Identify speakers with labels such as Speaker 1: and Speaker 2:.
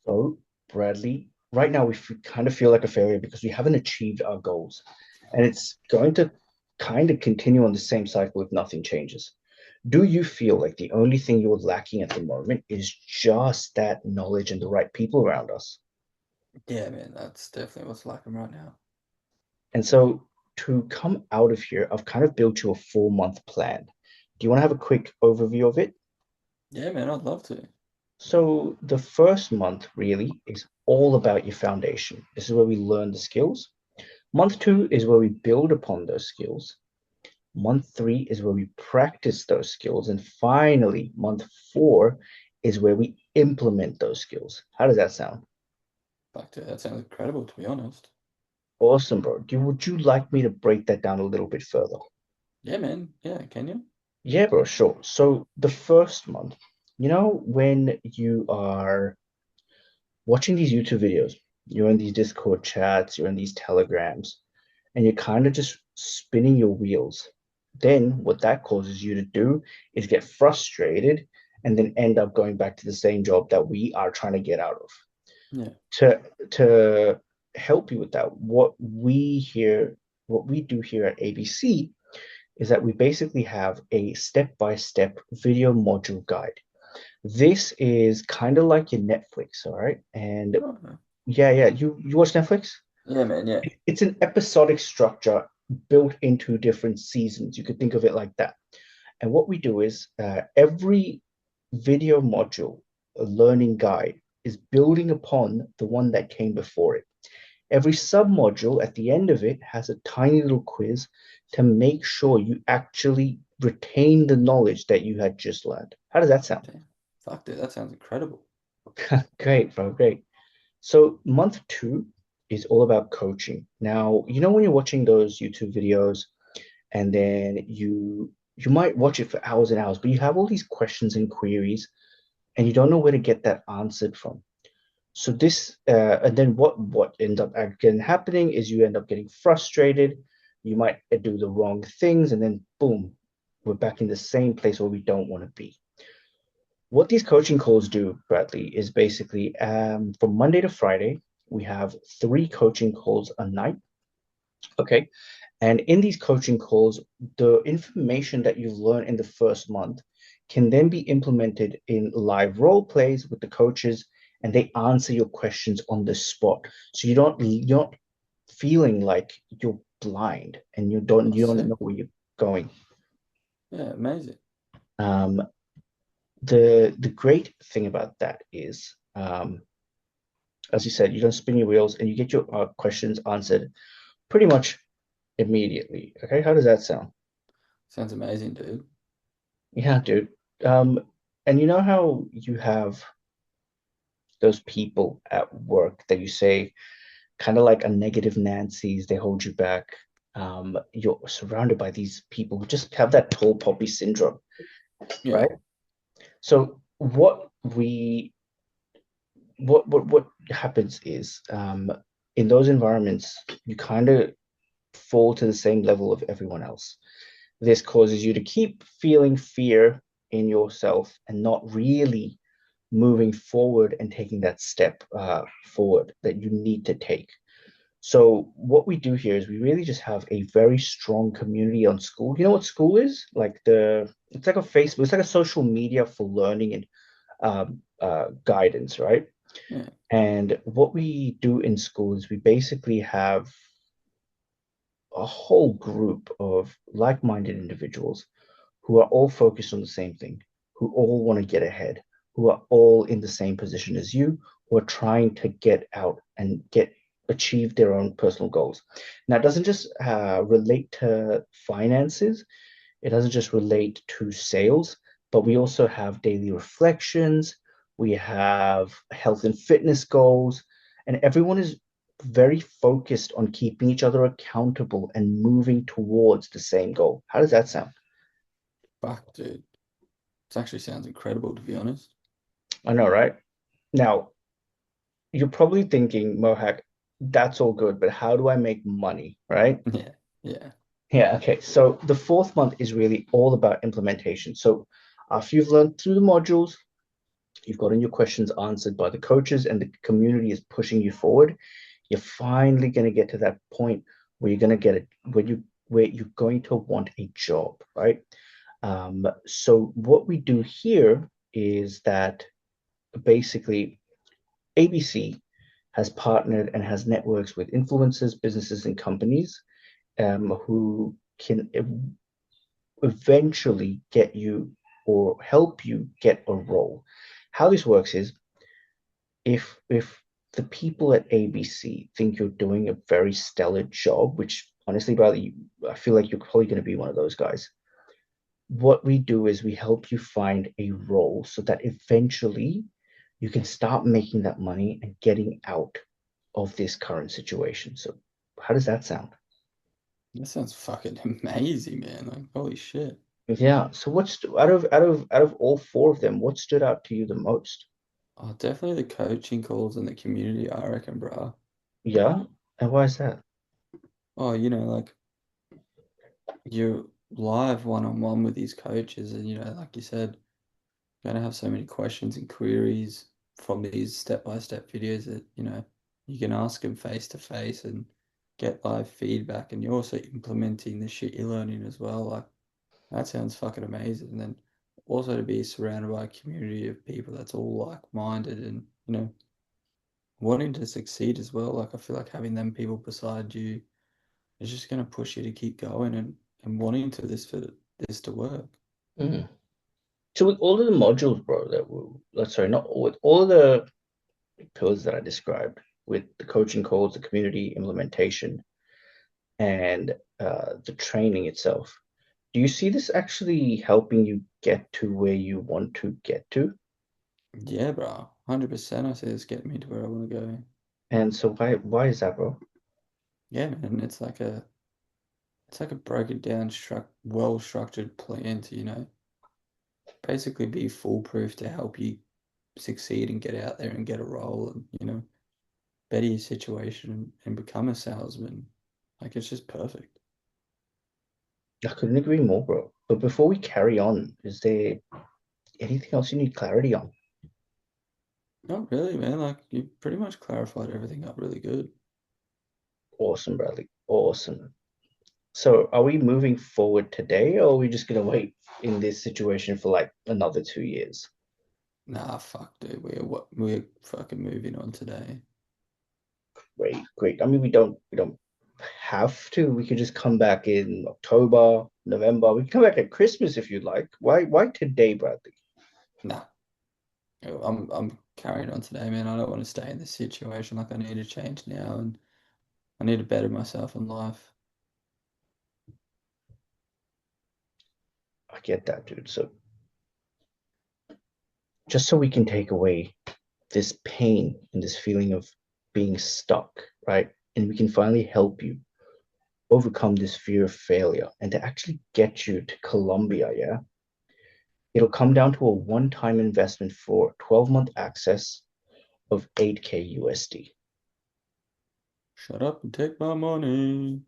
Speaker 1: So, Bradley, right now kind of feel like a failure because we haven't achieved our goals. And it's going to kind of continue on the same cycle if nothing changes. Do you feel like the only thing you're lacking at the moment is just that knowledge and the right people around us?
Speaker 2: Yeah, man, that's definitely what's lacking right now.
Speaker 1: And so, to come out of here, I've kind of built you a 4 month plan. Do you want to have a quick overview of it?
Speaker 2: Yeah, man, I'd love to.
Speaker 1: So, the first month really is all about your foundation. This is where we learn the skills. Month two is where we build upon those skills. Month three is where we practice those skills. And finally, month four is where we implement those skills. How does that sound?
Speaker 2: Fuck, dude, that sounds incredible, to be honest.
Speaker 1: Awesome, bro. Would you like me to break that down a little bit further?
Speaker 2: Yeah, man. Yeah, can you?
Speaker 1: Yeah, bro, sure. So the first month, when you are watching these YouTube videos, you're in these Discord chats, you're in these Telegrams, and you're kind of just spinning your wheels. Then what that causes you to do is get frustrated and then end up going back to the same job that we are trying to get out of.
Speaker 2: Yeah.
Speaker 1: To help you with that, what we do here at ABC is that we basically have a step-by-step video module guide. This is kind of like your Netflix, all right? And
Speaker 2: Oh,
Speaker 1: yeah, yeah, you watch Netflix?
Speaker 2: yeah, man. Yeah.
Speaker 1: It's an episodic structure built into different seasons. You could think of it like that. And what we do is every video module, a learning guide, is building upon the one that came before it. Every sub-module at the end of it has a tiny little quiz to make sure you actually retain the knowledge that you had just learned. How does that sound?
Speaker 2: Damn. Fuck, dude, that sounds incredible.
Speaker 1: Great, bro, great. So month two is all about coaching. Now, when you're watching those YouTube videos and then you might watch it for hours and hours, but you have all these questions and queries and you don't know where to get that answered from. So and then what ends up again happening is you end up getting frustrated. You might do the wrong things, and then boom, we're back in the same place where we don't want to be. What these coaching calls do, Bradley, is basically from Monday to Friday, we have three coaching calls a night. Okay. And in these coaching calls, the information that you've learned in the first month can then be implemented in live role plays with the coaches, and they answer your questions on the spot. So you're not feeling like you're blind and
Speaker 2: Oh,
Speaker 1: you don't
Speaker 2: sick.
Speaker 1: know where you're going.
Speaker 2: Yeah, amazing.
Speaker 1: Um, the great thing about that is, as you said, you don't spin your wheels and you get your questions answered pretty much immediately. Okay, how does that sound?
Speaker 2: Sounds amazing, dude.
Speaker 1: Yeah, dude. Um, and you know how you have those people at work that you say kind of like a negative Nancy's, they hold you back. You're surrounded by these people who just have that tall poppy syndrome,
Speaker 2: Yeah.
Speaker 1: right? So what happens is in those environments, you kind of fall to the same level of everyone else. This causes you to keep feeling fear in yourself and not really moving forward and taking that step forward that you need to take. So what we do here is we really just have a very strong community on school. You know what school is? It's like a Facebook, it's like a social media for learning and guidance, right?
Speaker 2: Yeah.
Speaker 1: And what we do in school is we basically have a whole group of like-minded individuals who are all focused on the same thing, who all want to get ahead, who are all in the same position as you, who are trying to get out and get achieve their own personal goals. Now, it doesn't just relate to finances, it doesn't just relate to sales, but we also have daily reflections, we have health and fitness goals, and everyone is very focused on keeping each other accountable and moving towards the same goal. How does that sound?
Speaker 2: Fuck, dude. It actually sounds incredible, to be honest.
Speaker 1: I know, right? Now, you're probably thinking, Mohak, that's all good, but how do I make money, right?
Speaker 2: Yeah. Yeah.
Speaker 1: Yeah, okay. So the fourth month is really all about implementation. So after you've learned through the modules, you've gotten your questions answered by the coaches, and the community is pushing you forward, you're finally going to get to that point where you're going to get it, where you're going to want a job, right? So what we do here is that basically ABC has partnered and has networks with influencers, businesses, and companies who can eventually get you or help you get a role. How this works is if the people at ABC think you're doing a very stellar job, which honestly, Bradley, I feel like you're probably going to be one of those guys. What we do is we help you find a role so that eventually you can start making that money and getting out of this current situation. So, how does that sound?
Speaker 2: That sounds fucking amazing, man. Like, holy shit.
Speaker 1: Yeah. So, what's out of all four of them, what stood out to you the most?
Speaker 2: Oh, definitely the coaching calls and the community, I reckon, bro.
Speaker 1: Yeah. And why is that?
Speaker 2: Oh, like you're live one-on-one with these coaches, and like you said, you're gonna have so many questions and queries from these step-by-step videos that, you can ask them face to face and get live feedback, and you're also implementing the shit you're learning as well. Like, that sounds fucking amazing. And then also to be surrounded by a community of people that's all like-minded and, wanting to succeed as well. Like, I feel like having them people beside you is just going to push you to keep going and wanting to this for this to work.
Speaker 1: Mm. So with all of the modules, bro, that let's sorry, not all, with all of the pillars that I described, with the coaching calls, the community implementation, and the training itself, do you see this actually helping you get to where you want to get to?
Speaker 2: Yeah, bro. 100% I say it's getting me to where I want to go.
Speaker 1: And so why is that, bro?
Speaker 2: Yeah, man. It's like a broken down, well structured plan to, basically be foolproof to help you succeed and get out there and get a role and, better your situation and become a salesman. Like, it's just perfect.
Speaker 1: I couldn't agree more, bro. But before we carry on, is there anything else you need clarity on?
Speaker 2: Not really, man. Like, you pretty much clarified everything up really good.
Speaker 1: Awesome, Bradley. Awesome. So are we moving forward today, or are we just gonna wait in this situation for like another 2 years?
Speaker 2: Nah, fuck, dude. We're fucking moving on today.
Speaker 1: Great, great. I mean, we don't have to. We could just come back in October, November. We can come back at Christmas if you'd like. Why today, Bradley?
Speaker 2: Nah, I'm carrying on today, man. I don't want to stay in this situation. Like, I need to change now, and I need to better myself in life.
Speaker 1: I get that, dude. So just so we can take away this pain and this feeling of being stuck, right? And we can finally help you overcome this fear of failure and to actually get you to Colombia, yeah? It'll come down to a one-time investment for 12-month access of 8K USD.
Speaker 2: Shut up and take my money.